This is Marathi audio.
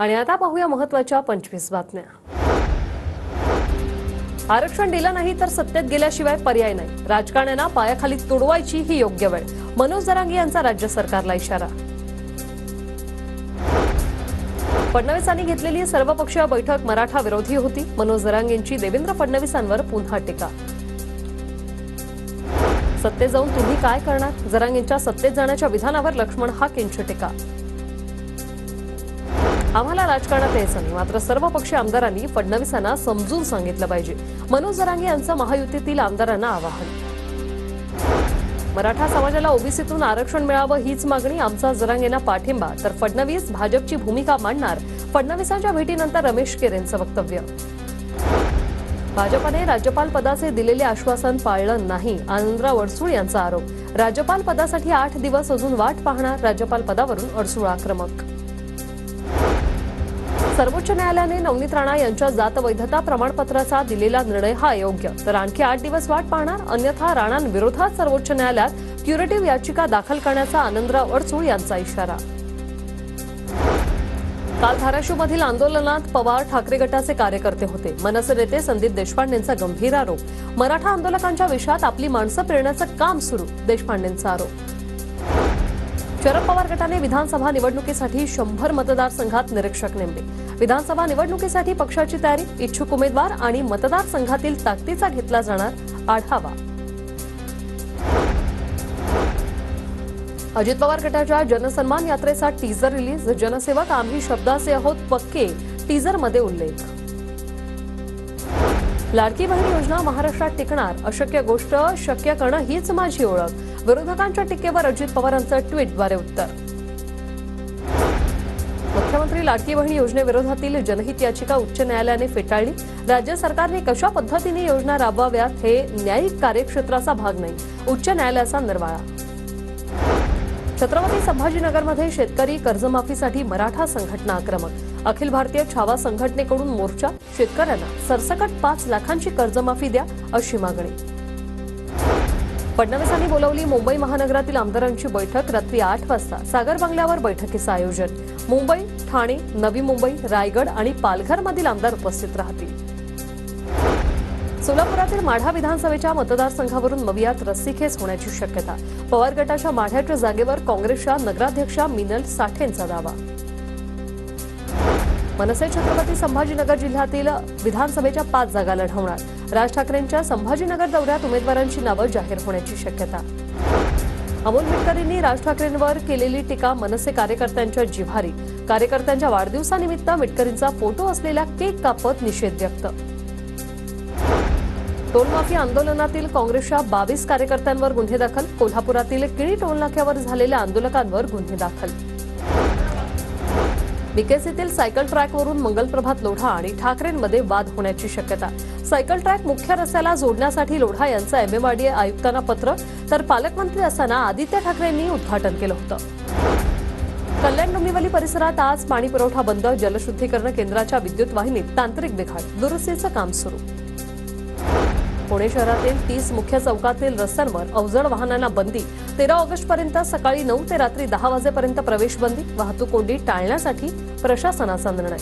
आणि आता पाहूया महत्त्वाच्या 25 बातम्या। आरक्षण दिलं नाही तर सत्तेत गेल्याशिवाय पर्याय नाही। राजकारण्यांना पायाखाली तुडवायची ही योग्य वेळ। मनोज जरांगे यांचा राज्य सरकारला इशारा। फडणवीसांनी घेतलेली सर्वपक्षीय बैठक मराठा विरोधी होती। मनोज जरांगेंची देवेंद्र फडणवीसांवर पुन्हा टीका। सत्तेत जाऊन तुम्ही काय करणार? जरांगेंच्या सत्तेत जाण्याच्या विधानावर लक्ष्मण हाकेंची टीका। आम्हाला राजकारणात यायचं नाही, मात्र सर्व पक्षीय आमदारांनी फडणवीसांना समजून सांगितलं पाहिजे। मनोज जरांगे यांचं महायुतीतील आमदारांना आवाहन। मराठा समाजाला ओबीसीतून आरक्षण मिळावं हीच मागणी। आमचा जरांगेंना पाठिंबा, तर फडणवीस भाजपची भूमिका मांडणार। फडणवीसांच्या भेटीनंतर रमेश केरेंचं वक्तव्य। भाजपने राज्यपाल पदाचे दिलेले आश्वासन पाळलं नाही, आनंदराव अडसूळ यांचा आरोप। राज्यपाल पदासाठी 8 दिवस अजून वाट पाहणार। राज्यपाल पदावरून अडसूळ आक्रमक। सर्वोच्च न्यायालयाने नवनीत राणा यांच्या जात वैधता प्रमाणपत्राचा दिलेला निर्णय हा अयोग्य, तर आणखी 8 दिवस वाट पाहणार। अन्यथा राणांविरोधात सर्वोच्च न्यायालयात क्युरेटिव्ह याचिका दाखल करण्याचा आनंदराव अडसूळ यांचा इशारा। काल धाराशिवमधील आंदोलनात पवार ठाकरे गटाचे कार्यकर्ते होते। मनसे नेते संदीप देशपांडेंचा गंभीर आरोप। मराठा आंदोलकांच्या विषयात आपली माणसं पेरण्याचं काम सुरू, देशपांडेंचा आरोप। शरद पवार गटाने विधानसभा निवडणुकीसाठी 100 मतदारसंघात निरीक्षक नेमले। विधानसभा निवडणुकीसाठी पक्षाची तयारी, इच्छुक उमेदवार आणि मतदारसंघातील ताकदीचा घेतला जाणार आढावा। अजित पवार गटाच्या जनसन्मान यात्रेचा टीजर रिलीज। जनसेवक आम्ही शब्दाचे आहोत पक्के, टीजरमध्ये उल्लेख। लाडकी बहीण योजना महाराष्ट्रात टिकणार, अशक्य गोष्ट शक्य करणं हीच माझी ओळख। विरोधकांच्या टीकेवर अजित पवारांचं ट्विटद्वारे उत्तर। मुख्यमंत्री लाडकी बहीण योजनेविरोधातील जनहित याचिका उच्च न्यायालयाने फेटाळली। राज्य सरकारने कशा पद्धतीने योजना राबवाव्यात हे न्यायिक कार्यक्षेत्राचा भाग नाही, उच्च न्यायालयाचा निर्वाळा। छत्रपती संभाजीनगरमध्ये शेतकरी कर्जमाफीसाठी मराठा संघटना आक्रमक। अखिल भारतीय छावा संघटनेकडून मोर्चा। शेतकऱ्यांना सरसकट 5 लाखांची कर्जमाफी द्या अशी मागणी। फडणवीसांनी बोलावली मुंबई महानगरातील आमदारांची बैठक। रात्री 8 वाजता सागर बंगल्यावर बैठकीचं आयोजन। मुंबई, ठाणे, नवी मुंबई, रायगड आणि पालघरमधील आमदार उपस्थित राहतील। सोलापुरातील माढा विधानसभेच्या मतदारसंघावरून मवियात रस्सीखेच होण्याची शक्यता। पवार गटाच्या माढ्याच्या जागेवर काँग्रेसच्या नगराध्यक्षा मिनल साठेंचा दावा। मनसे छत्रपती संभाजीनगर जिल्ह्यातील विधानसभेच्या 5 जागा लढवणार। राज ठाकरेंच्या संभाजीनगर दौऱ्यात उमेदवारांची नावं जाहीर होण्याची शक्यता। अमोल मिटकरींनी राज ठाकरेंवर केलेली टीका मनसे कार्यकर्त्यांच्या जिव्हारी। कार्यकर्त्यांच्या वाढदिवसानिमित्त मिटकरींचा फोटो असलेला केक कापत निषेध व्यक्त। टोलमाफी आंदोलनातील काँग्रेसच्या 22 कार्यकर्त्यांवर गुन्हे दाखल। कोल्हापुरातील किणी टोलनाक्यावर झालेल्या आंदोलकांवर गुन्हे दाखल। बीकेसीतील सायकल ट्रॅकवरून मंगलप्रभात लोढा आणि ठाकरेंमध्ये वाद होण्याची शक्यता। सायकल ट्रॅक मुख्य रस्त्याला जोडण्यासाठी लोढा यांचं एमएमआरडीए आयुक्तांना पत्र, तर पालकमंत्री असताना आदित्य ठाकरेंनी उद्घाटन केलं होतं। कल्याण डोंबिवली परिसरात आज पाणी पुरवठा बंद। जलशुद्धीकरण केंद्राच्या विद्युत वाहिनीत तांत्रिक बिघाड, दुरुस्तीचं काम सुरू। पुणे शहरातील 30 मुख्य चौकातील रस्त्यांवर अवजड वाहनांना बंदी। 13 ऑगस्टपर्यंत सकाळी 9 ते रात्री 10 वाजेपर्यंत प्रवेश बंदी। वाहतूक कोंडी टाळण्यासाठी प्रशासनाचा निर्णय।